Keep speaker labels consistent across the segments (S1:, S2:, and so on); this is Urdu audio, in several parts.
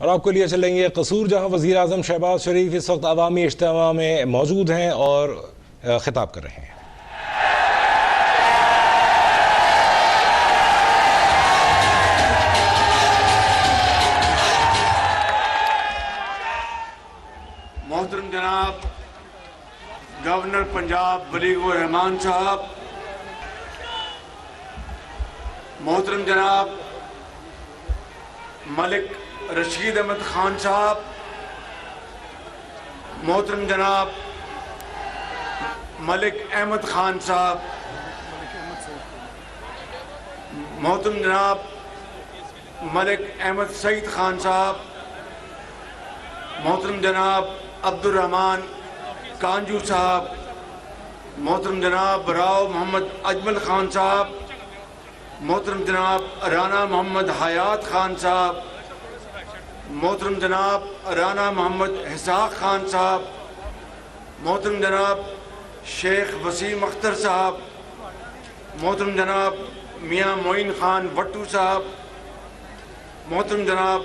S1: اور آپ کو لیے چلیں گے قصور، جہاں وزیر اعظم شہباز شریف اس وقت عوامی اجتماع میں موجود ہیں اور خطاب کر رہے ہیں۔
S2: محترم جناب گورنر پنجاب بلیغ الرحمان صاحب، محترم جناب ملک رشید احمد خان صاحب، محترم جناب ملک احمد خان صاحب، محترم جناب ملک احمد سعید خان صاحب، محترم جناب عبد الرحمان کانجو صاحب، محترم جناب راؤ محمد اجمل خان صاحب، محترم جناب رانا محمد حیات خان صاحب، محترم جناب رانا محمد حساق خان صاحب، محترم جناب شیخ وسیم اختر صاحب، محترم جناب میاں معین خان وٹو صاحب، محترم جناب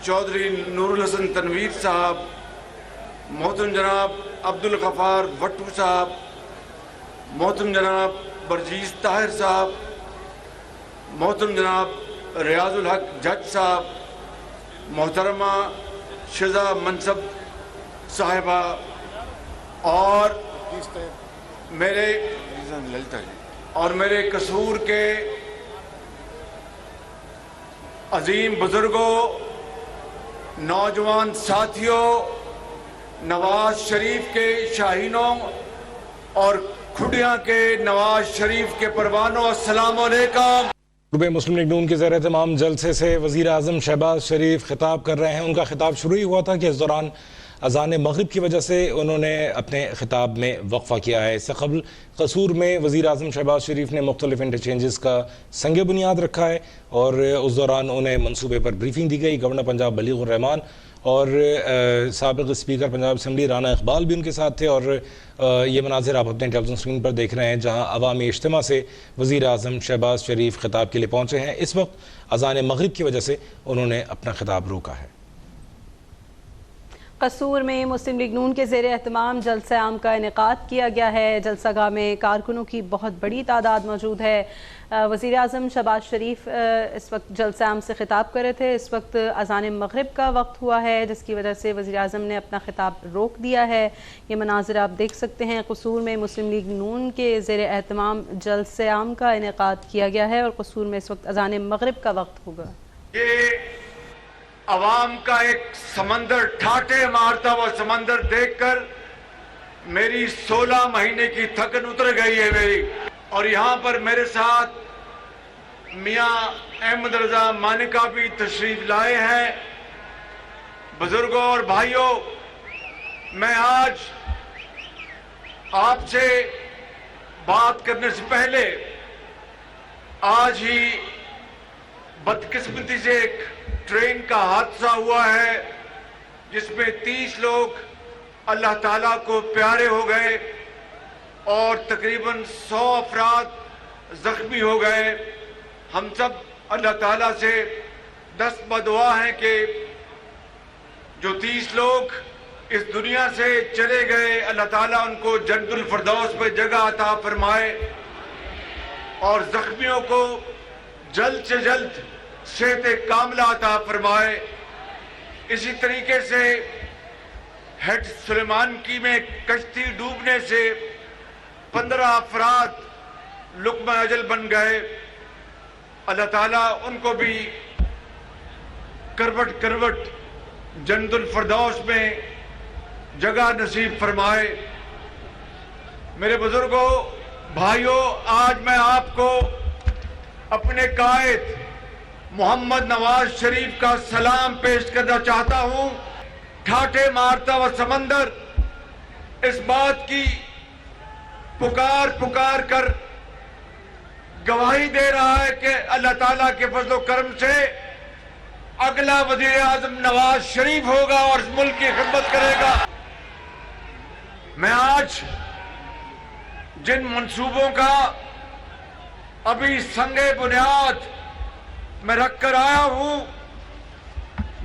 S2: چودھری نور الحسن تنویر صاحب، محترم جناب عبد الغفار وٹو صاحب، محترم جناب برجیز طاہر صاحب، محترم جناب ریاض الحق جج صاحب، محترمہ شزا منصب صاحبہ، اور میرے قصور کے عظیم بزرگوں، نوجوان ساتھیوں، نواز شریف کے شاہینوں اور کھڈیاں کے نواز شریف کے پروانوں، السلام علیکم۔
S1: صوبہ مسلم لیگ نون کے زیر اہتمام جلسے سے وزیر اعظم شہباز شریف خطاب کر رہے ہیں۔ ان کا خطاب شروع ہی ہوا تھا کہ اس دوران اذان مغرب کی وجہ سے انہوں نے اپنے خطاب میں وقفہ کیا ہے۔ اس سے قبل قصور میں وزیر اعظم شہباز شریف نے مختلف انٹرچینجز کا سنگ بنیاد رکھا ہے اور اس دوران انہیں منصوبے پر بریفنگ دی گئی۔ گورنر پنجاب بلیغ الرحمان اور سابق اسپیکر پنجاب اسمبلی رانا اقبال بھی ان کے ساتھ تھے، اور یہ مناظر آپ اپنے ٹیلی ویژن اسکرین پر دیکھ رہے ہیں جہاں عوامی اجتماع سے وزیر اعظم شہباز شریف خطاب کے لیے پہنچے ہیں۔ اس وقت اذان مغرب کی وجہ سے انہوں نے اپنا خطاب روکا ہے۔
S3: قصور میں مسلم لیگ نون کے زیر اہتمام جلسہ عام کا انعقاد کیا گیا ہے۔ جلسہ گاہ میں کارکنوں کی بہت بڑی تعداد موجود ہے۔ وزیر اعظم شہباز شریف اس وقت جلسہ عام سے خطاب کر رہے تھے۔ اس وقت اذان مغرب کا وقت ہوا ہے، جس کی وجہ سے وزیر اعظم نے اپنا خطاب روک دیا ہے۔ یہ مناظر آپ دیکھ سکتے ہیں۔ قصور میں مسلم لیگ نون کے زیر اہتمام جلسہ عام کا انعقاد کیا گیا ہے اور قصور میں اس وقت اذان مغرب کا وقت ہوگا۔
S2: عوام کا ایک سمندر ٹھاٹے مارتا ہوا سمندر دیکھ کر میری 16 مہینے کی تھکن اتر گئی ہے میری، اور یہاں پر میرے ساتھ میاں احمد رضا مانکا بھی تشریف لائے ہیں۔ بزرگوں اور بھائیوں، میں آج آپ سے بات کرنے سے پہلے آج ہی بدقسمتی سے ایک ٹرین کا حادثہ ہوا ہے جس میں 30 لوگ اللہ تعالیٰ کو پیارے ہو گئے اور تقریباً 100 افراد زخمی ہو گئے۔ ہم سب اللہ تعالیٰ سے دست بدعا ہیں کہ جو 30 لوگ اس دنیا سے چلے گئے، اللہ تعالیٰ ان کو جنت الفردوس پہ جگہ عطا فرمائے اور زخمیوں کو جلد سے جلد صحت کاملہ عطا فرمائے۔ اسی طریقے سے ہیڈ سلیمان کی میں کشتی ڈوبنے سے 15 افراد لقمہ اجل بن گئے۔ اللہ تعالیٰ ان کو بھی کروٹ کروٹ جنت الفردوس میں جگہ نصیب فرمائے۔ میرے بزرگوں، بھائیوں، آج میں آپ کو اپنے قائد محمد نواز شریف کا سلام پیش کرنا چاہتا ہوں۔ ٹھاٹے مارتا ہوا سمندر اس بات کی پکار کر گواہی دے رہا ہے کہ اللہ تعالیٰ کے فضل و کرم سے اگلا وزیر اعظم نواز شریف ہوگا اور اس ملک کی خدمت کرے گا۔ میں آج جن منصوبوں کا ابھی سنگ بنیاد میں رکھ کر آیا ہوں،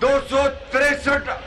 S2: 263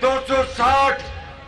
S2: 260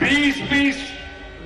S2: 20-20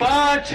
S2: 5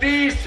S2: 30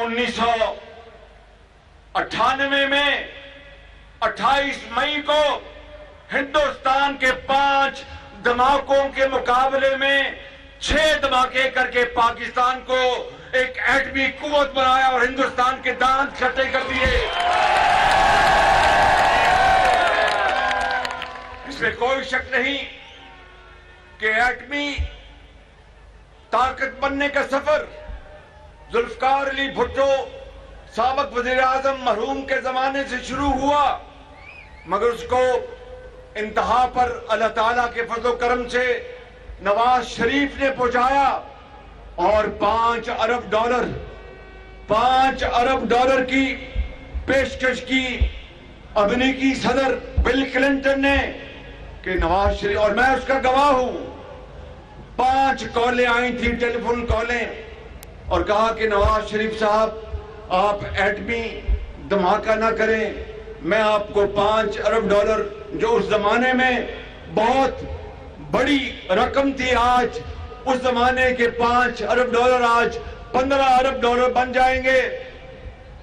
S2: 1998 میں 28 مئی کو ہندوستان کے 5 دھماکوں کے مقابلے میں 6 دھماکے کر کے پاکستان کو ایک ایٹمی قوت بنایا اور ہندوستان کے دانت کھٹے کر دیے. اس میں کوئی شک نہیں کہ ایٹمی طاقت بننے کا سفر ذوالفقار علی بھٹو سابق وزیر اعظم مرحوم کے زمانے سے شروع ہوا، مگر اس کو انتہا پر اللہ تعالیٰ کے فضل و کرم سے نواز شریف نے پہنچایا اور $5 ارب کی پیشکش کی امریکی صدر بل کلنٹن نے کہ نواز شریف، اور میں اس کا گواہ ہوں، 5 کالیں آئی تھی، ٹیلی فون کالیں، اور کہا کہ نواز شریف صاحب آپ ایٹمی دھماکہ نہ کریں، میں آپ کو $5 ارب جو اس زمانے میں بہت بڑی رقم تھی، آج اس زمانے کے $5 ارب آج $15 ارب بن جائیں گے،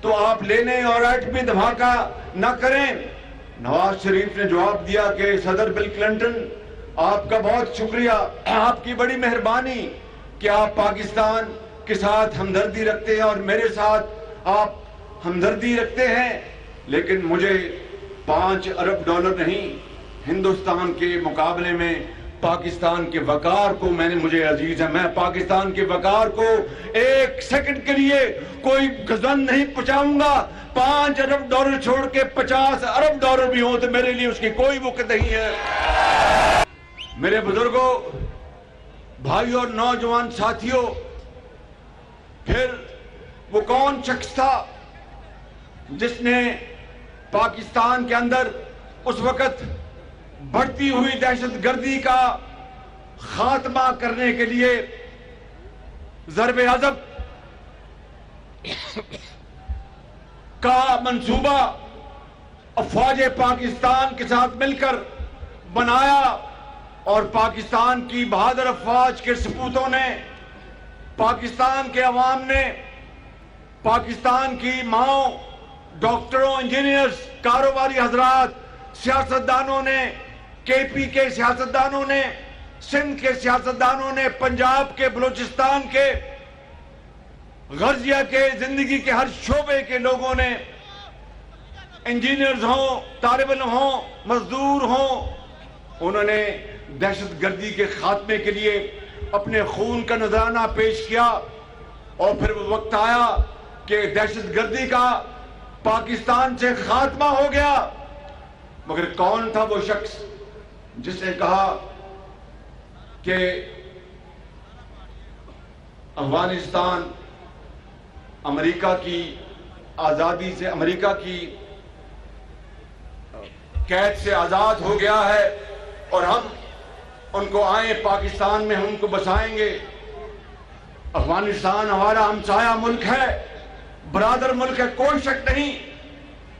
S2: تو آپ لے لیں اور ایٹمی دھماکہ نہ کریں. نواز شریف نے جواب دیا کہ صدر بل کلنٹن، آپ کا بہت شکریہ، آپ کی بڑی مہربانی کہ آپ پاکستان کے ساتھ ہمدردی رکھتے ہیں اور میرے ساتھ آپ ہمدردی رکھتے ہیں، لیکن مجھے $5 ارب نہیں، ہندوستان کے مقابلے میں پاکستان کے وقار کو مجھے عزیز ہے، میں پاکستان کے وقار کو 1 سیکنڈ کے لیے کوئی گزن نہیں پہنچاؤں گا. $5 ارب چھوڑ کے $50 ارب بھی ہوں تو میرے لیے اس کی کوئی وقت نہیں ہے. میرے بزرگوں، بھائیوں اور نوجوان ساتھیوں، پھر وہ کون شخص تھا جس نے پاکستان کے اندر اس وقت بڑھتی ہوئی دہشت گردی کا خاتمہ کرنے کے لیے ضرب عضب کا منصوبہ افواج پاکستان کے ساتھ مل کر بنایا، اور پاکستان کی بہادر افواج کے سپوتوں نے، پاکستان کے عوام نے، پاکستان کی ماؤں، ڈاکٹروں، انجینئرز، کاروباری حضرات، سیاستدانوں نے، کے پی کے سیاستدانوں نے، سندھ کے سیاستدانوں نے، پنجاب کے، بلوچستان کے، غرضیہ کے، زندگی کے ہر شعبے کے لوگوں نے، انجینئرز ہوں، طالب علم ہوں، مزدور ہوں، انہوں نے دہشت گردی کے خاتمے کے لیے اپنے خون کا نذرانہ پیش کیا. اور پھر وہ وقت آیا کہ دہشت گردی کا پاکستان سے خاتمہ ہو گیا. مگر کون تھا وہ شخص جس نے کہا کہ افغانستان امریکہ کی آزادی سے، امریکہ کی قید سے آزاد ہو گیا ہے اور ہم ان کو آئیں پاکستان میں، ہم ان کو بسائیں گے. افغانستان ہمارا ہمسایہ ملک ہے، برادر ملک ہے، کوئی شک نہیں،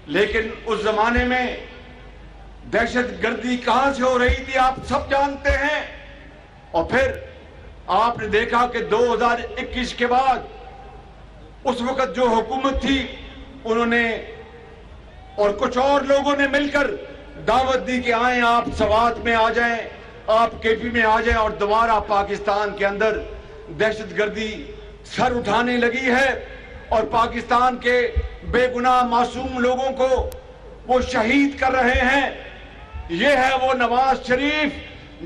S2: لیکن اس زمانے میں دہشت گردی کہاں سے ہو رہی تھی آپ سب جانتے ہیں. اور پھر آپ نے دیکھا کہ 2021 کے بعد اس وقت جو حکومت تھی، انہوں نے اور کچھ اور لوگوں نے مل کر دعوت دی کہ آئیں آپ سوات میں آ جائیں، آپ کے پی میں آ جائیں، اور دوبارہ پاکستان کے اندر دہشت گردی سر اٹھانے لگی ہے اور پاکستان کے بے گناہ معصوم لوگوں کو وہ شہید کر رہے ہیں. یہ ہے وہ نواز شریف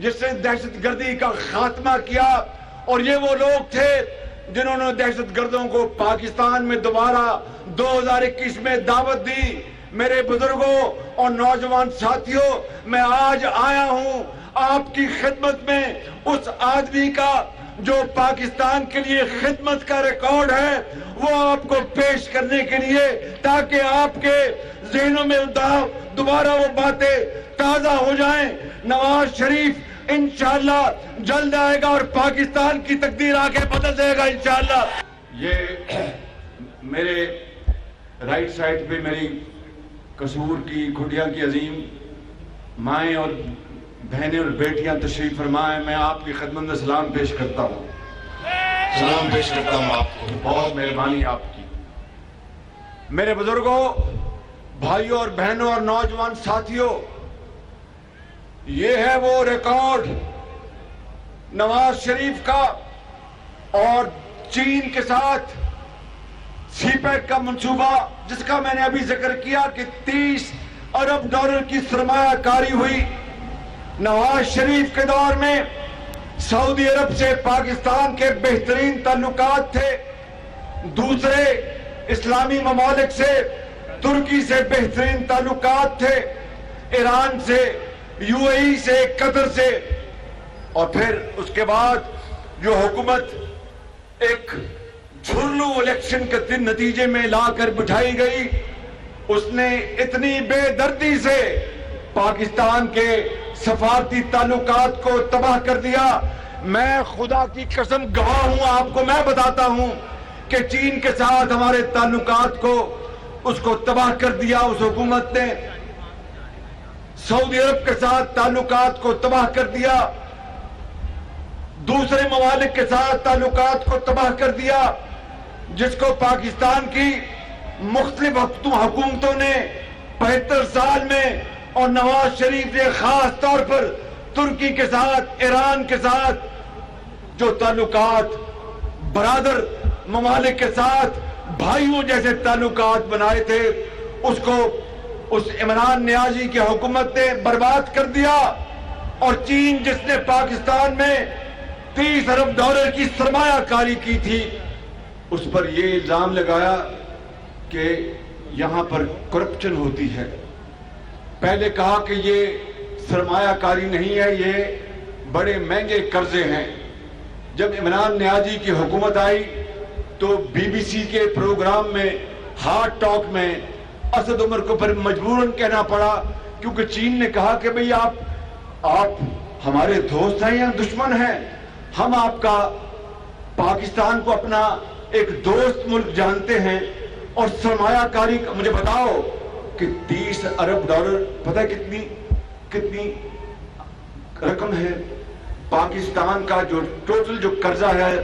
S2: جس نے دہشت گردی کا خاتمہ کیا، اور یہ وہ لوگ تھے جنہوں نے دہشت گردوں کو پاکستان میں دوبارہ 2021 میں دعوت دی. میرے بزرگوں اور نوجوان ساتھیوں، میں آج آیا ہوں آپ کی خدمت میں اس آدمی کا جو پاکستان کے لیے خدمت کا ریکارڈ ہے وہ آپ کو پیش کرنے کے لیے، تاکہ آپ کے ذہنوں میں دوبارہ وہ باتیں تازہ ہو جائیں. نواز شریف انشاءاللہ جلد آئے گا اور پاکستان کی تقدیر آگے بدل دے گا انشاءاللہ. یہ میرے رائٹ سائڈ پہ میری قصور کی کھٹیا کی عظیم مائیں اور بہنیں اور بیٹیاں تشریف فرمائیں. میں آپ کی خدمت میں سلام پیش کرتا ہوں.
S4: سلام پیش کرتا ہوں آپ کو.
S2: بہت مہربانی آپ کی. میرے بزرگوں، بھائیوں اور بہنوں اور نوجوان ساتھیوں، یہ ہے وہ ریکارڈ نواز شریف کا اور چین کے ساتھ سی پیک کا منصوبہ، جس کا میں نے ابھی ذکر کیا کہ 30 ارب ڈالر کی سرمایہ کاری ہوئی۔ نواز شریف کے دور میں سعودی عرب سے پاکستان کے بہترین تعلقات تھے، دوسرے اسلامی ممالک سے ترکی سے بہترین تعلقات تھے، ایران سے، یو اے ای سے، قطر سے، اور پھر اس کے بعد جو حکومت ایک جھرلو الیکشن کے نتیجے میں لا کر بٹھائی گئی، اس نے اتنی بے دردی سے پاکستان کے سفارتی تعلقات کو تباہ کر دیا۔ میں خدا کی قسم گواہ ہوں، آپ کو میں بتاتا ہوں کہ چین کے ساتھ ہمارے تعلقات کو اس کو تباہ کر دیا اس حکومت نے، سعودی عرب کے ساتھ تعلقات کو تباہ کر دیا، دوسرے ممالک کے ساتھ تعلقات کو تباہ کر دیا، جس کو پاکستان کی مختلف حکومتوں نے 75 سال میں، اور نواز شریف نے خاص طور پر ترکی کے ساتھ، ایران کے ساتھ جو تعلقات برادر ممالک کے ساتھ بھائیوں جیسے تعلقات بنائے تھے، اس کو اس عمران نیازی کی حکومت نے برباد کر دیا۔ اور چین جس نے پاکستان میں 30 ارب ڈالر کی سرمایہ کاری کی تھی، اس پر یہ الزام لگایا کہ یہاں پر کرپشن ہوتی ہے۔ پہلے کہا کہ یہ سرمایہ کاری نہیں ہے، یہ بڑے مہنگے قرضے ہیں۔ جب عمران نیازی کی حکومت آئی تو بی بی سی کے پروگرام میں ہارٹ ٹاک میں اسد عمر کو پھر مجبوراً کہنا پڑا، کیونکہ چین نے کہا کہ بھئی آپ ہمارے دوست ہیں یا دشمن ہیں؟ ہم آپ کا پاکستان کو اپنا ایک دوست ملک جانتے ہیں، اور سرمایہ کاری مجھے بتاؤ کہ 30 ارب ڈالر پتہ ہے کتنی رقم ہے؟ پاکستان کا جو ٹوٹل جو قرضہ ہے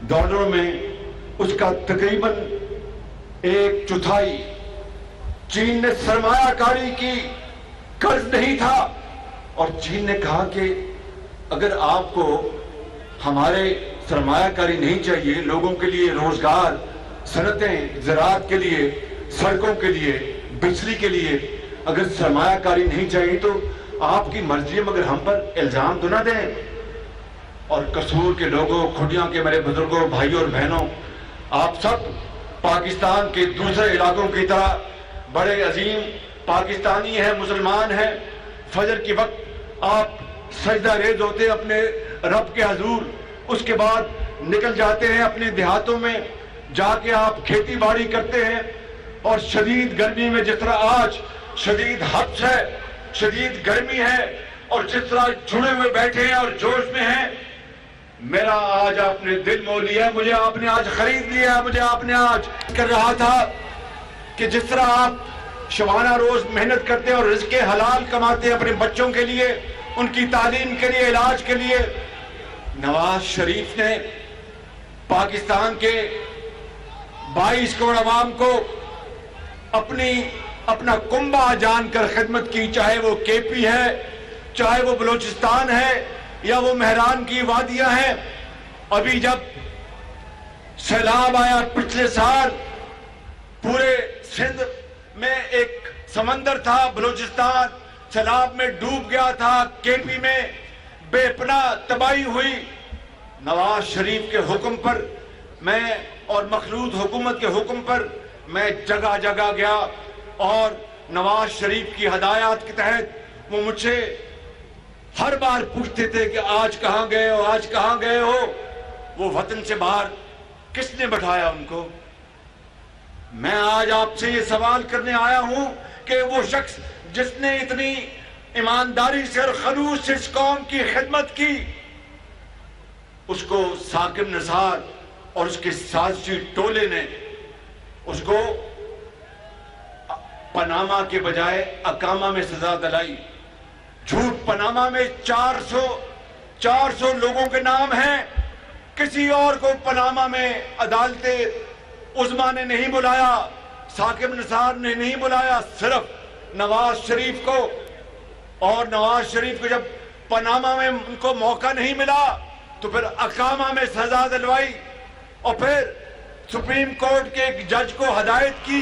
S2: ڈالروں میں، اس کا تقریباً 1/4 چین نے سرمایہ کاری کی، قرض نہیں تھا۔ اور چین نے کہا کہ اگر آپ کو ہمارے سرمایہ کاری نہیں چاہیے، لوگوں کے لیے روزگار، صنعتیں، زراعت کے لیے، سڑکوں کے لیے، بجلی کے لیے اگر سرمایہ کاری نہیں چاہیے تو آپ کی مرضی ہے، مگر ہم پر الزام تو نہ دیں۔ اور قصور کے لوگوں، کھڈیاں کے میرے بزرگوں، بھائیوں اور بہنوں، آپ سب پاکستان کے دوسرے علاقوں کی طرح بڑے عظیم پاکستانی ہیں، مسلمان ہیں۔ فجر کی وقت آپ سجدہ ریز ہوتے ہیں اپنے رب کے حضور، اس کے بعد نکل جاتے ہیں اپنے دیہاتوں میں، جا کے آپ کھیتی باڑی کرتے ہیں، اور شدید گرمی میں جس طرح آج شدید حبس ہے، شدید گرمی ہے، اور جس طرح جڑے ہوئے بیٹھے ہیں اور جوش میں ہیں، میرا آج آپ نے دل مول لیا ہے، مجھے آپ نے آج خرید لیا ہے، مجھے آپ نے آج کر رہا تھا کہ جس طرح آپ شبانہ روز محنت کرتے ہیں اور رزق حلال کماتے ہیں اپنے بچوں کے لیے، ان کی تعلیم کے لیے، علاج کے لیے، نواز شریف نے پاکستان کے 22 کروڑ عوام کو اپنا کنبہ جان کر خدمت کی، چاہے وہ کے پی ہے، چاہے وہ بلوچستان ہے، یا وہ مہران کی وادیاں ہیں۔ ابھی جب سیلاب آیا پچھلے سال، پورے سندھ میں ایک سمندر تھا، بلوچستان سیلاب میں ڈوب گیا تھا، کے پی میں بے پناہ تباہی ہوئی۔ نواز شریف کے حکم پر میں، اور مخلوط حکومت کے حکم پر میں جگہ جگہ گیا، اور نواز شریف کی ہدایات کے تحت وہ مجھ سے ہر بار پوچھتے تھے کہ آج کہاں گئے ہو، آج کہاں گئے ہو؟ وہ وطن سے باہر کس نے بٹھایا ان کو؟ میں آج آپ سے یہ سوال کرنے آیا ہوں کہ وہ شخص جس نے اتنی ایمانداری سے اور خلوص سے اس قوم کی خدمت کی، اس کو ثاقب نثار اور اس کے سازشی ٹولے نے اس کو پاناما کے بجائے اقامہ میں سزا دلائی۔ جھوٹ پاناما میں 400 لوگوں کے نام ہیں، کسی اور کو پاناما میں عدالت عظمیٰ نے نہیں بلایا، ثاقب نثار نے نہیں بلایا صرف نواز شریف کو، اور نواز شریف کو جب پاناما میں ان کو موقع نہیں ملا تو پھر اقامہ میں سزا دلوائی، اور پھر سپریم کورٹ کے ایک جج کو ہدایت کی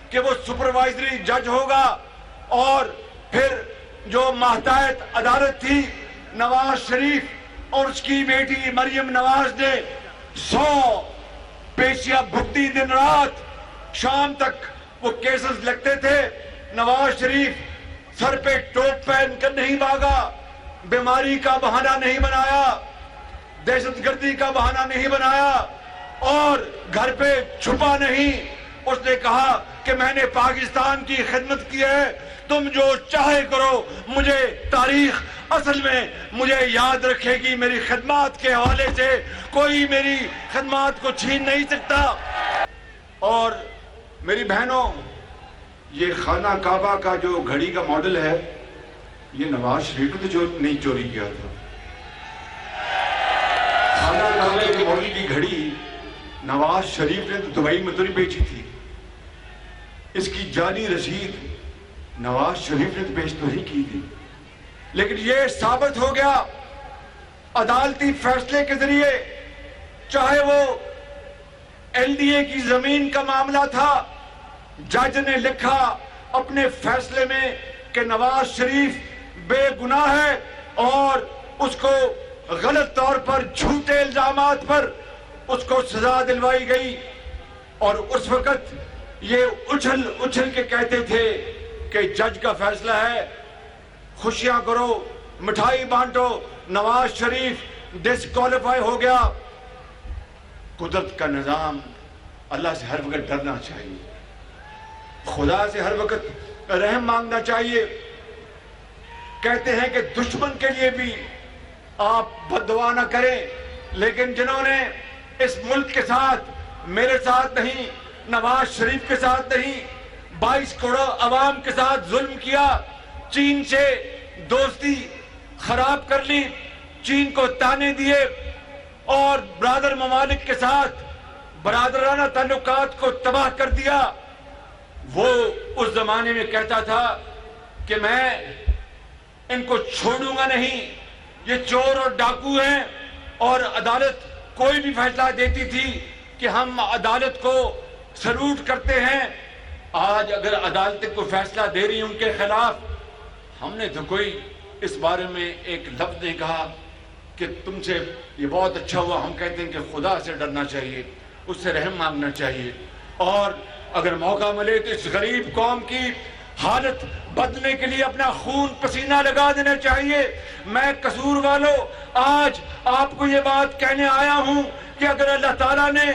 S2: کہ وہ سپروائزری جج ہوگا، اور پھر جو ماتحت عدالت تھی نواز شریف اور اس کی بیٹی مریم نواز نے 100 پیشیاں بھگتی، دن رات شام تک وہ کیسز لگتے تھے۔ نواز شریف سر پہ ٹوپ پہن کر نہیں بھاگا، بیماری کا بہانہ نہیں بنایا، دہشت گردی کا بہانہ نہیں بنایا، اور گھر پہ چھپا نہیں۔ اس نے کہا کہ میں نے پاکستان کی خدمت کی ہے، تم جو چاہے کرو، مجھے تاریخ اصل میں مجھے یاد رکھے گی، میری خدمات کے حوالے سے کوئی میری خدمات کو چھین نہیں سکتا۔ اور میری بہنوں، یہ خانہ کعبہ کا جو گھڑی کا ماڈل ہے، یہ نواز شریف نے جو نہیں چوری کیا تھا۔ خانہ کعبہ کے ماڈل کی گھڑی نواز شریف نے تو دبئی میں تو نہیں بیچی تھی، اس کی جعلی رسید نواز شریف نے تو پیش تو نہیں کی تھی، لیکن یہ ثابت ہو گیا عدالتی فیصلے کے ذریعے، چاہے وہ ایل ڈی اے کی زمین کا معاملہ تھا، جج نے لکھا اپنے فیصلے میں کہ نواز شریف بے گناہ ہے، اور اس کو غلط طور پر جھوٹے الزامات پر اس کو سزا دلوائی گئی، اور اس وقت یہ اچھل کے کہتے تھے کہ جج کا فیصلہ ہے، خوشیاں کرو، مٹھائی بانٹو، نواز شریف ڈسکوالیفائی ہو گیا۔ قدرت کا نظام، اللہ سے ہر وقت ڈرنا چاہیے، خدا سے ہر وقت رحم مانگنا چاہیے۔ کہتے ہیں کہ دشمن کے لیے بھی آپ بد دعا نہ کریں، لیکن جنہوں نے اس ملک کے ساتھ، میرے ساتھ نہیں، نواز شریف کے ساتھ نہیں، 22 کروڑ عوام کے ساتھ ظلم کیا، چین سے دوستی خراب کر لی، چین کو تانے دیے، اور برادر ممالک کے ساتھ برادرانہ تعلقات کو تباہ کر دیا، وہ اس زمانے میں کہتا تھا کہ میں ان کو چھوڑوں گا نہیں، یہ چور اور ڈاکو ہیں، اور عدالت کوئی بھی فیصلہ دیتی تھی کہ ہم عدالت کو سلوٹ کرتے ہیں۔ آج اگر عدالتیں کوئی فیصلہ دے رہی ہیں ان کے خلاف، ہم نے تو کوئی اس بارے میں ایک لفظ نہیں کہا کہ تم سے یہ بہت اچھا ہوا۔ ہم کہتے ہیں کہ خدا سے ڈرنا چاہیے، اس سے رحم مانگنا چاہیے، اور اگر موقع ملے تو اس غریب قوم کی حالت بدلنے کے لیے اپنا خون پسینہ لگا دینا چاہیے۔ میں قصور والوں آج آپ کو یہ بات کہنے آیا ہوں کہ اگر اللہ تعالیٰ نے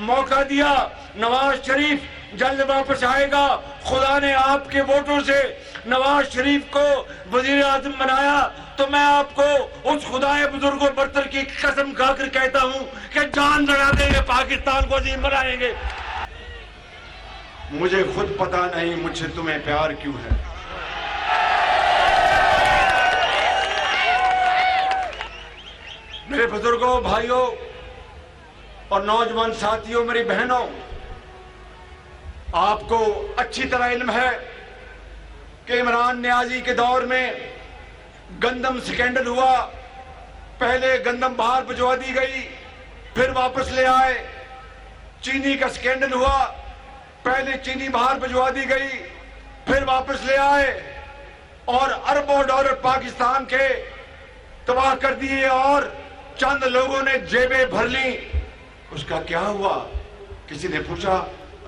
S2: موقع دیا، نواز شریف جلد واپس آئے گا، خدا نے آپ کے ووٹوں سے نواز شریف کو وزیر اعظم بنایا، تو میں آپ کو اس خدائے بزرگ و برتر کی قسم کھا کر کہتا ہوں کہ جان لگا دیں گے، پاکستان کو عظیم بنائیں گے۔ مجھے خود پتا نہیں مجھ سے تمہیں پیار کیوں ہے۔ میرے بزرگوں، بھائیوں اور نوجوان ساتھیوں، میری بہنوں، آپ کو اچھی طرح علم ہے کہ عمران نیازی کے دور میں گندم سکینڈل ہوا، پہلے گندم باہر بھجوا دی گئی، پھر واپس لے آئے۔ چینی کا سکینڈل ہوا، پہلے چینی باہر بھجوا دی گئی، پھر واپس لے آئے، اور اربوں ڈالر پاکستان کے تباہ کر دیے، اور چند لوگوں نے جیبیں بھر لی۔ اس کا کیا ہوا؟ کسی نے پوچھا۔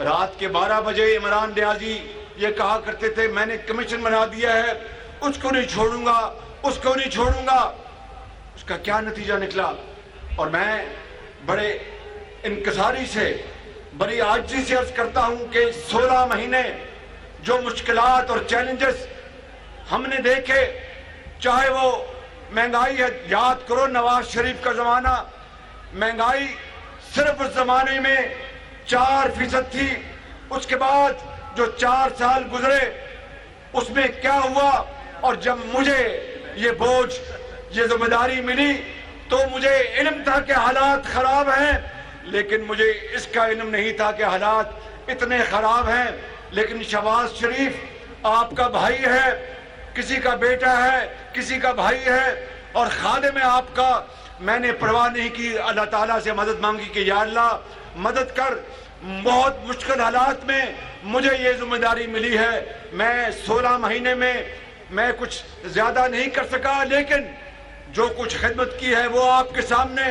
S2: رات کے 12 بجے عمران نیازی یہ کہا کرتے تھے میں نے کمیشن بنا دیا ہے، اس کو نہیں چھوڑوں گا، اس کو نہیں چھوڑوں گا۔ اس کا کیا نتیجہ نکلا؟ اور میں بڑے انکساری سے، بڑی عاجزی سے عرض کرتا ہوں کہ 16 مہینے جو مشکلات اور چیلنجز ہم نے دیکھے، چاہے وہ مہنگائی ہے، یاد کرو نواز شریف کا زمانہ، مہنگائی صرف اس زمانے میں 4% تھی، اس کے بعد جو 4 سال گزرے اس میں کیا ہوا؟ اور جب مجھے یہ بوجھ، یہ ذمہ داری ملی تو مجھے علم تھا کہ حالات خراب ہیں، لیکن مجھے اس کا علم نہیں تھا کہ حالات اتنے خراب ہیں۔ لیکن شہباز شریف آپ کا بھائی ہے, کسی کا بیٹا ہے, کسی کا بھائی ہے اور خادم ہے آپ کا. میں نے پرواہ نہیں کی, اللہ تعالیٰ سے مدد مانگی کہ یا اللہ مدد کر. بہت مشکل حالات میں مجھے یہ ذمہ داری ملی ہے. میں 16 مہینے میں کچھ زیادہ نہیں کر سکا, لیکن جو کچھ خدمت کی ہے وہ آپ کے سامنے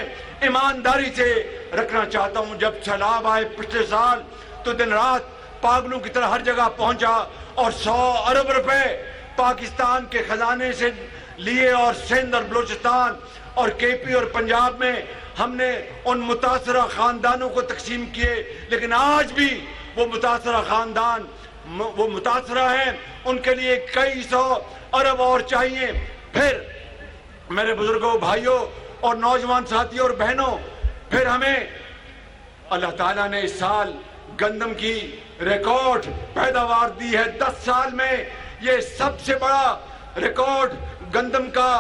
S2: ایمانداری سے رکھنا چاہتا ہوں. جب سیلاب آئے پچھلے سال تو دن رات پاگلوں کی طرح ہر جگہ پہنچا اور 100 ارب روپے پاکستان کے خزانے سے لیے اور سندھ اور بلوچستان اور کے پی اور پنجاب میں ہم نے ان متاثرہ خاندانوں کو تقسیم کیے. لیکن آج بھی وہ متاثرہ خاندان وہ متاثرہ ہیں, ان کے لیے کئی 100 ارب اور چاہیے. پھر میرے بزرگوں, بھائیوں اور نوجوان ساتھیوں اور بہنوں, پھر ہمیں اللہ تعالیٰ نے اس سال گندم کی ریکارڈ پیداوار دی ہے. 10 سال میں یہ سب سے بڑا ریکارڈ گندم کا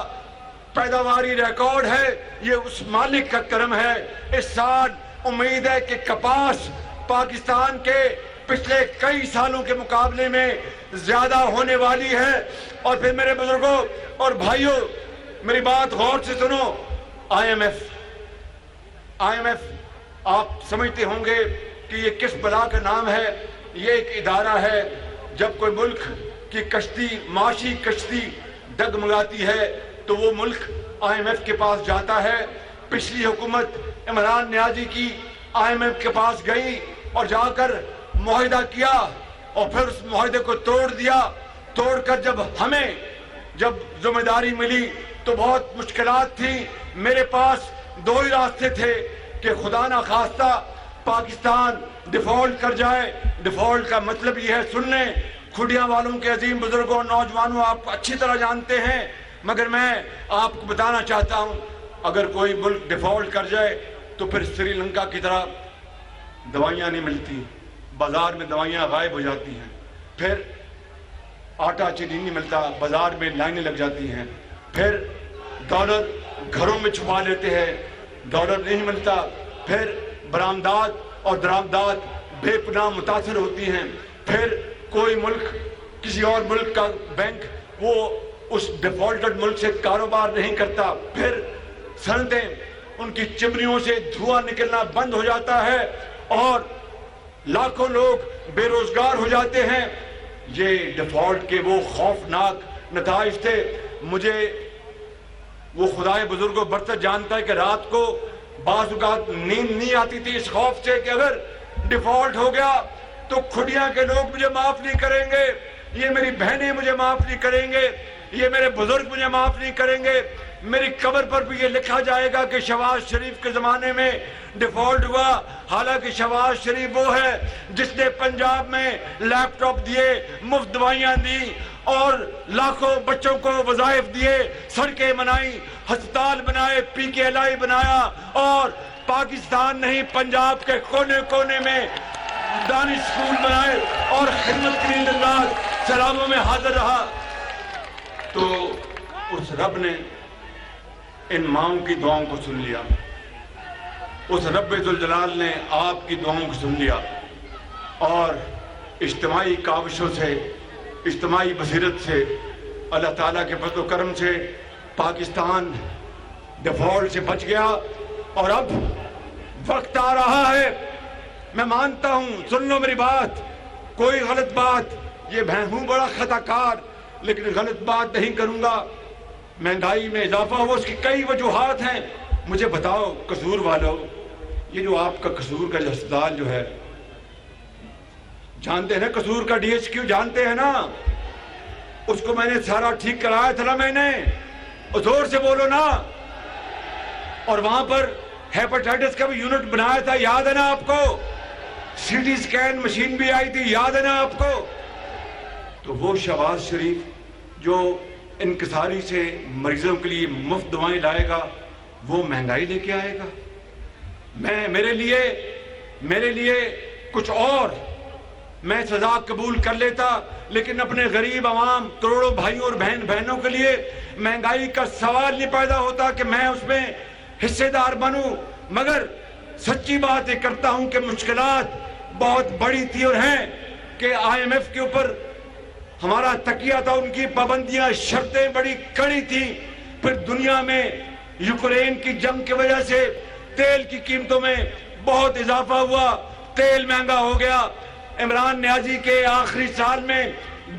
S2: پیداواری ریکارڈ ہے. یہ اس مالک کا کرم ہے. اس سال امید ہے کہ کپاس پاکستان کے پچھلے کئی سالوں کے مقابلے میں زیادہ ہونے والی ہے. اور پھر میرے بزرگوں اور بھائیوں, میری بات غور سے سنو. آئی ایم ایف آپ سمجھتے ہوں گے کہ یہ کس بلا کا نام ہے. یہ ایک ادارہ ہے. جب کوئی ملک کی کشتی, معاشی کشتی ڈگمگاتی ہے تو وہ ملک آئی ایم ایف کے پاس جاتا ہے. پچھلی حکومت عمران نیازی کی آئی ایم ایف کے پاس گئی اور جا کر معاہدہ کیا اور پھر اس معاہدے کو توڑ دیا. توڑ کر جب ذمہ داری ملی تو بہت مشکلات تھیں. میرے پاس 2 ہی راستے تھے کہ خدا نہ خواستہ پاکستان ڈیفالٹ کر جائے. ڈیفالٹ کا مطلب یہ ہے, سن لیں کھڈیاں والوں کے عظیم بزرگوں نوجوانوں, آپ اچھی طرح جانتے ہیں, مگر میں آپ کو بتانا چاہتا ہوں, اگر کوئی ملک ڈیفالٹ کر جائے تو پھر سری لنکا کی طرح دوائیاں نہیں ملتی, بازار میں دوائیاں غائب ہو جاتی ہیں. پھر آٹا چینی نہیں ملتا, بازار میں لائنیں لگ جاتی ہیں. پھر ڈالر گھروں میں چھپا لیتے ہیں, ڈالر نہیں ملتا. پھر برآمدات اور درآمدات بے پناہ متاثر ہوتی ہیں. پھر کوئی ملک, کسی اور ملک کا بینک وہ اس ڈیفالٹڈ ملک سے کاروبار نہیں کرتا. پھر صنعتیں, ان کی چمنیوں سے دھواں نکلنا بند ہو جاتا ہے اور لاکھوں لوگ بے روزگار ہو جاتے ہیں. یہ ڈیفالٹ کے وہ خوفناک نتائج تھے. مجھے وہ خدائے بزرگوں برتر جانتا ہے کہ رات کو بعض اوقات نیند نہیں آتی تھی اس خوف سے کہ اگر ڈیفالٹ ہو گیا تو کھڈیاں کے لوگ مجھے معاف نہیں کریں گے, یہ میری بہنیں مجھے معاف نہیں کریں گے, یہ میرے بزرگ مجھے معاف نہیں کریں گے. میری قبر پر بھی یہ لکھا جائے گا کہ شہباز شریف کے زمانے میں ڈیفالٹ ہوا. حالانکہ شہباز شریف وہ ہے جس نے پنجاب میں لیپ ٹاپ دیے, مفت دوائیاں دی اور لاکھوں بچوں کو وظائف دیے, سڑکیں بنائی, ہسپتال بنائے, PKLI بنایا اور پاکستان نہیں پنجاب کے کونے کونے میں دانش اسکول بنائے اور خدمت کے لیے دن رات سلاموں میں حاضر رہا. تو اس رب نے ان ماؤں کی دعاؤں کو سن لیا, اس رب ذوالجلال نے آپ کی دعاؤں کو سن لیا اور اجتماعی کاوشوں سے, اجتماعی بصیرت سے, اللہ تعالیٰ کے فضل و کرم سے پاکستان ڈیفالٹ سے بچ گیا. اور اب وقت آ رہا ہے, میں مانتا ہوں, سن لو میری بات, کوئی غلط بات, یہ میں ہوں بڑا خطا کار لیکن غلط بات نہیں کروں گا. مہنگائی میں اضافہ ہوا, اس کی کئی وجوہات ہیں. مجھے بتاؤ قصور والو, یہ جو آپ کا قصور کا ہسپتال جو ہے, جانتے ہیں نا قصور کا DHQ جانتے ہیں نا, اس کو میں نے سارا ٹھیک کرایا تھا نا میں نے, اور زور سے بولو نا. اور وہاں پر ہیپاٹائٹس کا بھی یونٹ بنایا تھا, یاد ہے نا آپ کو, CT اسکین مشین بھی آئی تھی, یاد ہے نا آپ کو. تو وہ شہباز شریف جو انکساری سے مریضوں کے لیے مفت دوائیں لائے گا, وہ مہنگائی لے کے آئے گا. میرے لیے کچھ اور میں سزا قبول کر لیتا, لیکن اپنے غریب عوام کروڑوں بھائیوں اور بہنوں کے لیے مہنگائی کا سوال نہیں پیدا ہوتا کہ میں اس میں حصے دار بنوں. مگر سچی بات یہ کرتا ہوں کہ مشکلات بہت بڑی تھی اور ہیں. کہ IMF کے اوپر ہمارا تکیہ تھا, ان کی پابندیاں شرطیں بڑی کڑی تھیں. پھر دنیا میں یوکرین کی جنگ کی وجہ سے تیل کی قیمتوں میں بہت اضافہ ہوا, تیل مہنگا ہو گیا. عمران نیازی کے آخری سال میں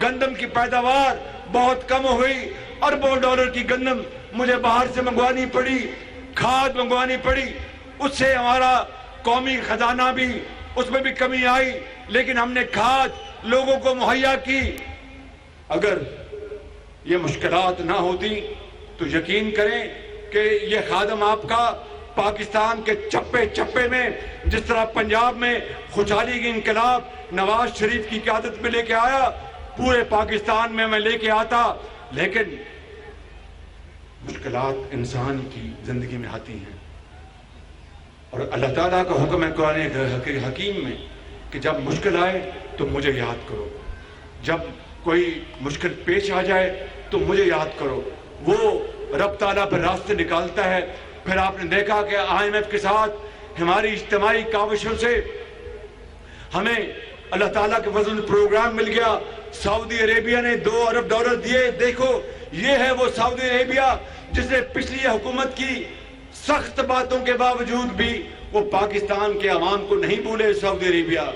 S2: گندم کی پیداوار بہت کم ہوئی, اربوں ڈالر کی گندم مجھے باہر سے منگوانی پڑی, کھاد منگوانی پڑی. اس سے ہمارا قومی خزانہ بھی, اس میں بھی کمی آئی, لیکن ہم نے کھاد لوگوں کو مہیا کی. اگر یہ مشکلات نہ ہوتی تو یقین کریں کہ یہ خادم آپ کا پاکستان کے چپے چپے میں, جس طرح پنجاب میں خوشحالی کی انقلاب نواز شریف کی قیادت میں لے کے آیا, پورے پاکستان میں لے کے آتا. لیکن مشکلات انسان کی زندگی میں آتی ہیں, اور اللہ تعالیٰ کا حکم ہے قرآن حکیم میں کہ جب مشکل آئے تو مجھے یاد کرو, جب کوئی مشکل پیش آ جائے تو مجھے یاد کرو. وہ رب تعالیٰ پھر راستے نکالتا ہے. پھر آپ نے دیکھا کہ IMF کے ساتھ ہماری اجتماعی کاوشوں سے ہمیں اللہ تعالیٰ کے فضل پروگرام مل گیا. سعودی عربیہ نے $2 ارب دیے. دیکھو یہ ہے وہ سعودی عربیہ جس نے پچھلی حکومت کی سخت باتوں کے باوجود بھی وہ پاکستان کے عوام کو نہیں بھولے. سعودی عربیہ,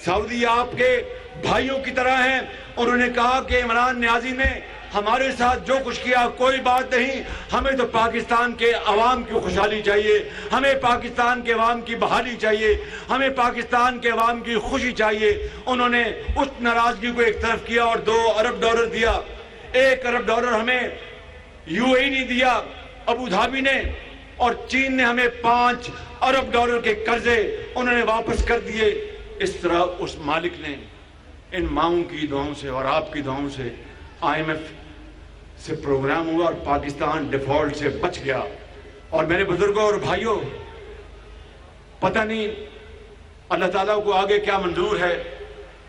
S2: سعودی آپ کے بھائیوں کی طرح ہیں. انہوں نے کہا کہ عمران نیازی نے ہمارے ساتھ جو کچھ کیا کوئی بات نہیں, ہمیں تو پاکستان کے عوام کی خوشحالی چاہیے, ہمیں پاکستان کے عوام کی بحالی چاہیے, ہمیں پاکستان کے عوام کی خوشی چاہیے. انہوں نے اس ناراضگی کو ایک طرف کیا اور $2 ارب دیا. $1 ارب ہمیں UAE نے دیا, ابو دھابی نے, اور چین نے ہمیں $5 ارب کے قرضے انہوں نے واپس کر دیے. اس طرح اس مالک نے ان ماؤں کی دعاؤں سے اور آپ کی دعاؤں سے IMF سے پروگرام ہوا اور پاکستان ڈیفالٹ سے بچ گیا. اور میرے بزرگوں اور بھائیوں, پتہ نہیں اللہ تعالیٰ کو آگے کیا منظور ہے.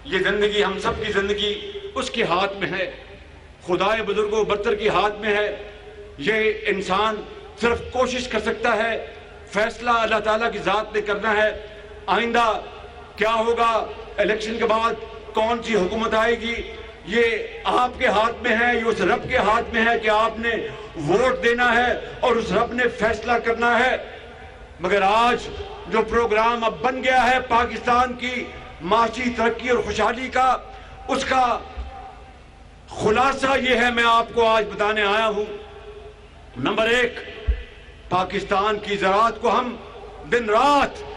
S2: یہ زندگی ہم سب کی زندگی اس کے ہاتھ میں ہے, خدائے بزرگوں برتر کی ہاتھ میں ہے. یہ انسان صرف کوشش کر سکتا ہے, فیصلہ اللہ تعالیٰ کی ذات نے کرنا ہے. آئندہ کیا ہوگا, الیکشن کے بعد کون سی حکومت آئے گی, یہ آپ کے ہاتھ میں ہے, یہ اس رب کے ہاتھ میں ہے کہ آپ نے ووٹ دینا ہے اور اس رب نے فیصلہ کرنا ہے. مگر آج جو پروگرام اب بن گیا ہے پاکستان کی معاشی ترقی اور خوشحالی کا, اس کا خلاصہ یہ ہے, میں آپ کو آج بتانے آیا ہوں. نمبر 1, پاکستان کی زراعت کو ہم دن رات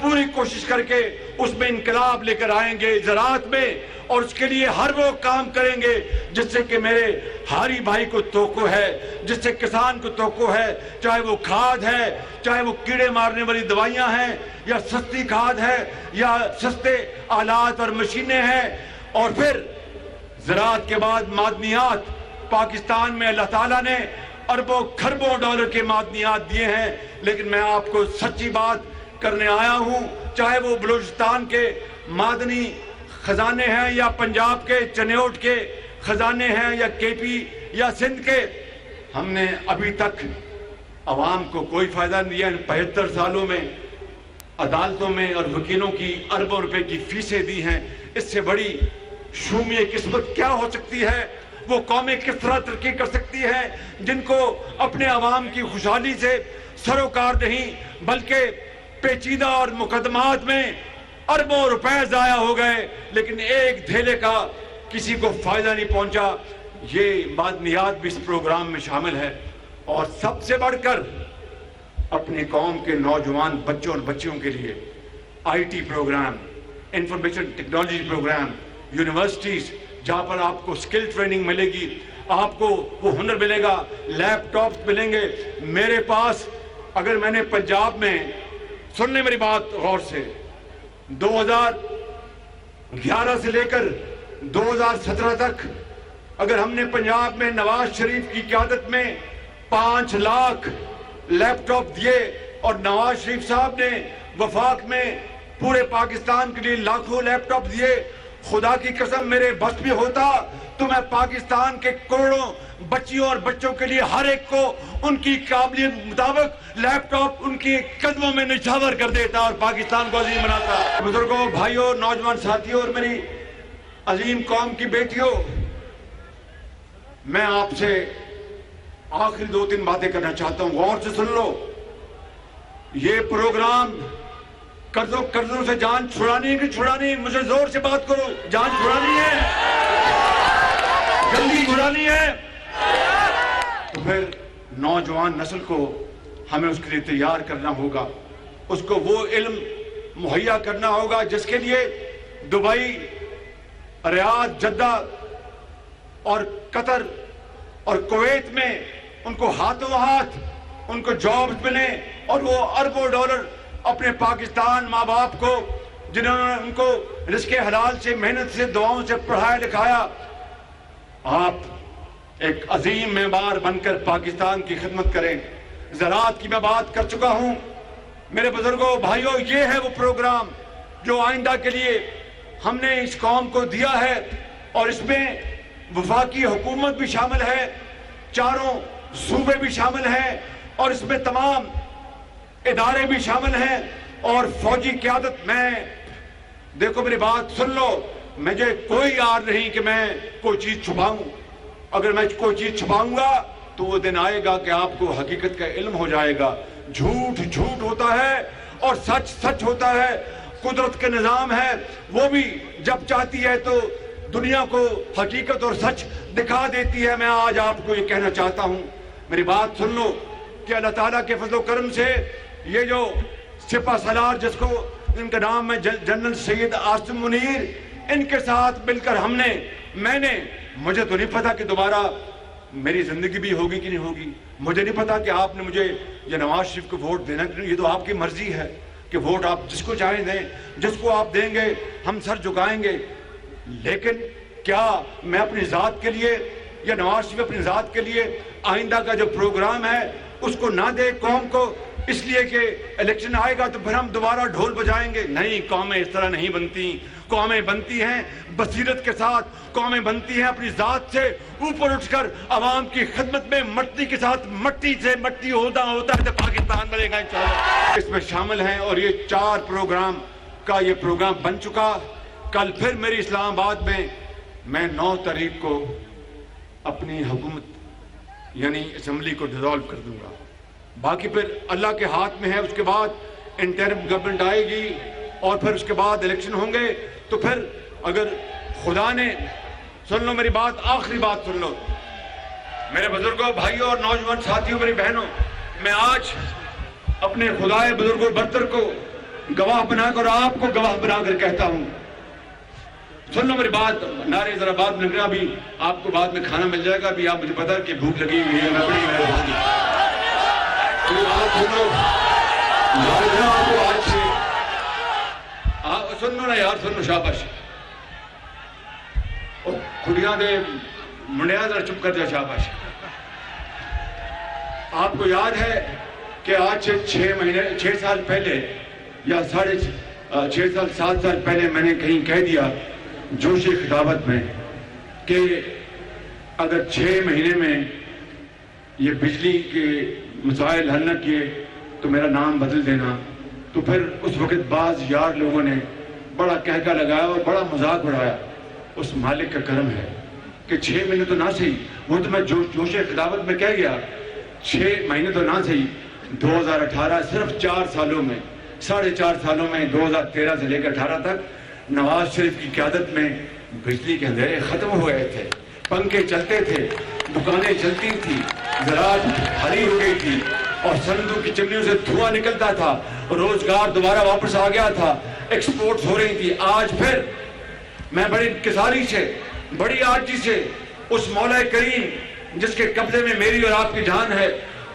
S2: پوری کوشش کر کے اس میں انقلاب لے کر آئیں گے زراعت میں, اور اس کے لیے ہر وہ کام کریں گے جس سے کہ میرے ہاری بھائی کو توقع ہے, جس سے کسان کو توقع ہے, چاہے وہ کھاد ہے, چاہے وہ کیڑے مارنے والی دوائیاں ہیں, یا سستی کھاد ہے, یا سستے آلات اور مشینیں ہیں. اور پھر زراعت کے بعد معدنیات. پاکستان میں اللہ تعالیٰ نے اربوں کھربوں ڈالر کے معدنیات دیے ہیں, لیکن میں آپ کو سچی بات کرنے آیا ہوں, چاہے وہ بلوچستان کے معدنی خزانے ہیں, یا پنجاب کے چنیوٹ کے خزانے ہیں, یا KP یا سندھ کے, ہم نے ابھی تک عوام کو کوئی فائدہ نہیں دیا. ان 75 سالوں میں عدالتوں میں اور وکیلوں کی اربوں روپے کی فیسیں دی ہیں. اس سے بڑی شومی قسمت کیا ہو سکتی ہے؟ وہ قومیں کس طرح ترقی کر سکتی ہیں جن کو اپنے عوام کی خوشحالی سے سروکار نہیں, بلکہ پیچیدہ اور مقدمات میں اربوں روپے ضائع ہو گئے, لیکن ایک دھیلے کا کسی کو فائدہ نہیں پہنچا. یہ معدنیات بھی اس پروگرام میں شامل ہے. اور سب سے بڑھ کر اپنی قوم کے نوجوان بچوں اور بچیوں کے لیے IT program, information technology program, universities جہاں پر آپ کو سکل ٹریننگ ملے گی, آپ کو وہ ہنر ملے گا, لیپ ٹاپس ملیں گے. میرے پاس, اگر میں نے پنجاب میں, سننے میری بات غور سے, 2011 سے لے کر 2017 تک اگر ہم نے پنجاب میں نواز شریف کی قیادت میں 5 لاکھ لیپ ٹاپ دیے, اور نواز شریف صاحب نے وفاق میں پورے پاکستان کے لیے لاکھوں لیپ ٹاپ دیے, خدا کی قسم میرے بس میں ہوتا تو میں پاکستان کے کروڑوں بچیوں اور بچوں کے لیے ہر ایک کو ان کی قابلیت مطابق لیپ ٹاپ ان کی قدموں میں نچھاور کر دیتا اور پاکستان کو عظیم بناتا۔ بزرگوں، بھائیوں، نوجوان ساتھیوں اور میری عظیم قوم کی بیٹیوں، میں آپ سے آخری 2-3 باتیں کرنا چاہتا ہوں، غور سے سن لو۔ یہ پروگرام قرضوں سے جان چھڑانی ہے کہ چھڑانی؟ مجھے زور سے بات کرو، جان چھڑانی ہے، جلدی چھڑانی ہے؟ تو پھر نوجوان نسل کو ہمیں اس کے لیے تیار کرنا ہوگا، اس کو وہ علم مہیا کرنا ہوگا جس کے لیے دبئی، ریاض، جدہ اور قطر اور کویت میں ان کو ہاتھوں ہاتھ ان کو جابز ملے اور وہ اربوں ڈالر اپنے پاکستان ماں باپ کو، جنہوں نے ان کو رزق حلال سے، محنت سے، دعاؤں سے پڑھایا لکھایا، آپ ایک عظیم معمار بن کر پاکستان کی خدمت کریں۔ زراعت کی میں بات کر چکا ہوں۔ میرے بزرگوں، بھائیوں، یہ ہے وہ پروگرام جو آئندہ کے لیے ہم نے اس قوم کو دیا ہے، اور اس میں وفاقی حکومت بھی شامل ہے، چاروں صوبے بھی شامل ہیں، اور اس میں تمام ادارے بھی شامل ہیں، اور فوجی قیادت۔ میں دیکھو، میری بات سن لو، مجھے کوئی آر نہیں کہ میں کوئی چیز چھپاؤں۔ اگر میں کوئی چیز چھپاؤں گا تو وہ دن آئے گا کہ آپ کو حقیقت کا علم ہو جائے گا۔ جھوٹ جھوٹ ہوتا ہے اور سچ سچ ہوتا ہے۔ قدرت کے نظام ہے، وہ بھی جب چاہتی ہے تو دنیا کو حقیقت اور سچ دکھا دیتی ہے۔ میں آج آپ کو یہ کہنا چاہتا ہوں، میری بات سن لو، کہ اللہ تعالیٰ کے فضل و کرم سے یہ جو سپہ سالار جس کو ان کا نام ہے جنرل سید عاصم منیر، ان کے ساتھ مل کر میں نے مجھے تو نہیں پتا کہ دوبارہ میری زندگی بھی ہوگی کہ نہیں ہوگی، مجھے نہیں پتا کہ آپ نے مجھے یہ نواز شریف کو ووٹ دینا کہ نہیں، یہ تو آپ کی مرضی ہے کہ ووٹ آپ جس کو چاہیں دیں، جس کو آپ دیں گے ہم سر جھکائیں گے۔ لیکن کیا میں اپنی ذات کے لیے یا نواز شریف اپنی ذات کے لیے آئندہ کا جو پروگرام ہے اس کو نہ دے قوم کو، اس لیے کہ الیکشن آئے گا تو پھر ہم دوبارہ ڈھول بجائیں گے؟ نہیں، قومیں اس طرح نہیں بنتی۔ قومیں بنتی ہیں بصیرت کے ساتھ، قومیں بنتی ہیں اپنی ذات سے اوپر اٹھ کر عوام کی خدمت میں، مٹی کے ساتھ مٹی سے مٹی ہوتا ہے تو پاکستان بنے گا انشاءاللہ۔ اس میں شامل ہیں، اور یہ 4 پروگرام کا یہ پروگرام بن چکا۔ کل پھر میری اسلام آباد میں 9 تاریخ کو اپنی حکومت یعنی اسمبلی کو ڈیزالو کر دوں گا۔ باقی پھر اللہ کے ہاتھ میں ہے۔ اس کے بعد انٹرم گورنمنٹ آئے گی اور پھر اس کے بعد الیکشن ہوں گے، تو پھر اگر خدا نے، سن لو میری بات، آخری بات سن لو میرے بزرگوں، بھائیوں اور نوجوان ساتھیوں، میری بہنوں، میں آج اپنے خدائے بزرگ برتر کو گواہ بنا کر اور آپ کو گواہ بنا کر کہتا ہوں، سن لو میری بات۔ نعرے ذرا بعد میں لگ رہا، بھی آپ کو بعد میں کھانا مل جائے گا، بھی آپ مجھے پتا کہ بھوک لگی ہوئی ہے، میں بڑی مہربانی آپ سنو، آپ کو آج سے سنو نا یار، سنو، شاباش، کھڑیاں دے منڈیا ذرا چپ کر دیا، شاباش۔ آپ کو یاد ہے کہ آج سے 6 سال پہلے یا 6.5 سال 7 سال پہلے میں نے کہیں کہہ دیا جوش خطابت میں کہ اگر 6 مہینے میں یہ بجلی کے مسائل حل نہ کیے تو میرا نام بدل دینا۔ تو پھر اس وقت بعض یار لوگوں نے بڑا کہکا لگایا اور بڑا مذاق اڑایا۔ اس مالک کا کرم ہے کہ 6 مہینے تو نہ صحیح، وہ تو میں جوش خطابت میں کہہ گیا، 6 مہینے تو نہ صحیح، 2018 صرف 4 سالوں میں، 4.5 سالوں میں، 2013 سے لے کر 18 تک نواز شریف کی قیادت میں بجلی کے اندھیرے ختم ہو گئے تھے، پنکھے چلتے تھے، دکانیں چلتی تھی، زراعت ہری ہو گئی تھی، اور سرندوں کی چمنیوں سے دھواں نکلتا تھا، روزگار دوبارہ واپس آ گیا تھا، ایکسپورٹس ہو رہی تھی۔ آج پھر میں بڑی انکساری سے، بڑی عاجزی سے اس مولا کریم جس کے قبضے میں میری اور آپ کی جان ہے،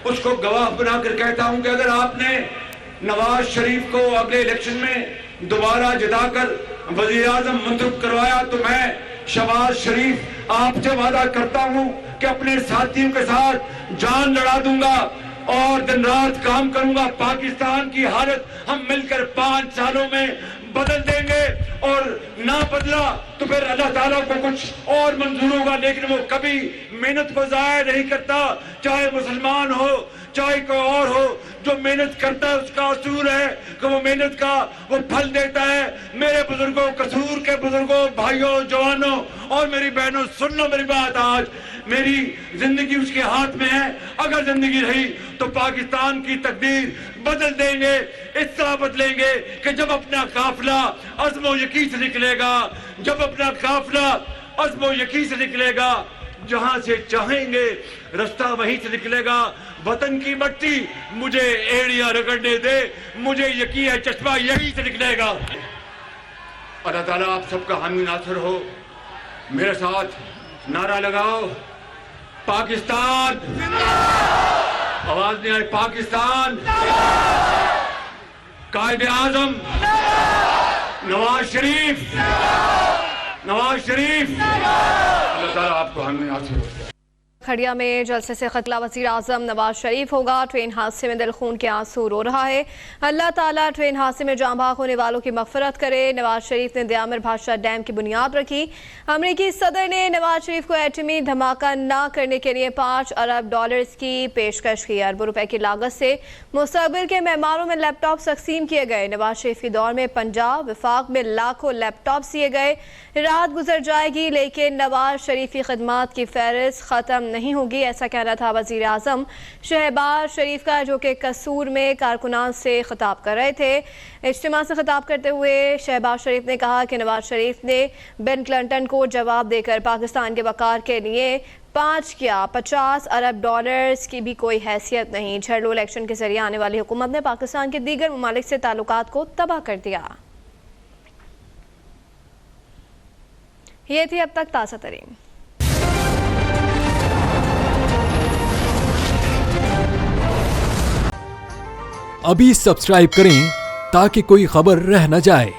S2: اس کو گواہ بنا کر کہتا ہوں کہ اگر آپ نے نواز شریف کو اگلے الیکشن میں دوبارہ جتا کر وزیر اعظم منتخب کروایا تو میں شہباز شریف آپ سے وعدہ کرتا ہوں کہ اپنے ساتھیوں کے ساتھ جان لڑا دوں گا اور دن رات کام کروں گا۔ پاکستان کی حالت ہم مل کر 5 سالوں میں بدل دیں گے، اور نہ بدلا تو پھر اللہ تعالیٰ کو کچھ اور منظور ہوگا، لیکن وہ کبھی محنت کو ضائع نہیں کرتا، چاہے مسلمان ہو چاہے کوئی اور ہو۔ جو محنت کرتا ہے اس کا اصول ہے کہ وہ محنت کا وہ پھل دیتا ہے۔ میرے بزرگوں، قصور کے بزرگوں، بھائیوں، جوانوں اور میری بہنوں، سن لو میری بات، آج میری زندگی اس کے ہاتھ میں ہے۔ اگر زندگی رہی تو پاکستان کی تقدیر بدل دیں گے، اس طرح بدلیں گے کہ جب اپنا قافلہ عزم و یقین سے نکلے گا، جب اپنا قافلہ عزم و یقین سے نکلے گا، جہاں سے چاہیں گے رستہ وہیں سے نکلے گا۔ وطن کی مٹی مجھے ایڑیاں رگڑنے دے، مجھے یقین ہے چشمہ یہیں سے نکلے گا۔ اللہ تعالیٰ آپ سب کا حامی ناصر ہو۔ میرے ساتھ نعرہ لگاؤ، پاکستان، آواز نہیں آئی، پاکستان، قائد اعظم نواز شریف، نواز شریف۔ اللہ تعالیٰ آپ کو حامی ناصر ہو۔
S4: کھڑیا میں جلسے سے خطلہ وزیر اعظم نواز شریف ہوگا۔ ٹرین حادثے میں دل خون کے آنسو رو رہا ہے۔ اللہ تعالیٰ ٹرین حادثے میں جاں بحق ہونے والوں کی مغفرت کرے۔ نواز شریف نے دیامر بھاشا ڈیم کی بنیاد رکھی۔ امریکی صدر نے نواز شریف کو ایٹمی دھماکہ نہ کرنے کے لیے $5 ارب کی پیشکش کی۔ اربوں روپے کی لاگت سے مستقبل کے معماروں میں لیپ ٹاپ تقسیم کیے گئے۔ نواز شریف کے دور میں پنجاب، وفاق میں لاکھوں لیپ ٹاپ دیے گئے۔ رات گزر جائے گی لیکن نواز شریف کی خدمات کی فہرست ختم نہیں ہوگی، ایسا کہنا تھا وزیر اعظم شہباز شریف کا، جو کہ قصور میں کارکنان سے خطاب کر رہے تھے۔ اجتماع سے خطاب کرتے ہوئے شہباز شریف نے کہا کہ نواز شریف نے بن کلنٹن کو جواب دے کر پاکستان کے وقار کے لیے 5 کیا، $50 ارب کی بھی کوئی حیثیت نہیں۔ جھرلو الیکشن کے ذریعے آنے والی حکومت نے پاکستان کے دیگر ممالک سے تعلقات کو تباہ کر دیا۔ یہ تھی اب تک تازہ ترین۔
S5: ابھی سبسکرائب کریں تاکہ کوئی خبر رہ نہ جائے۔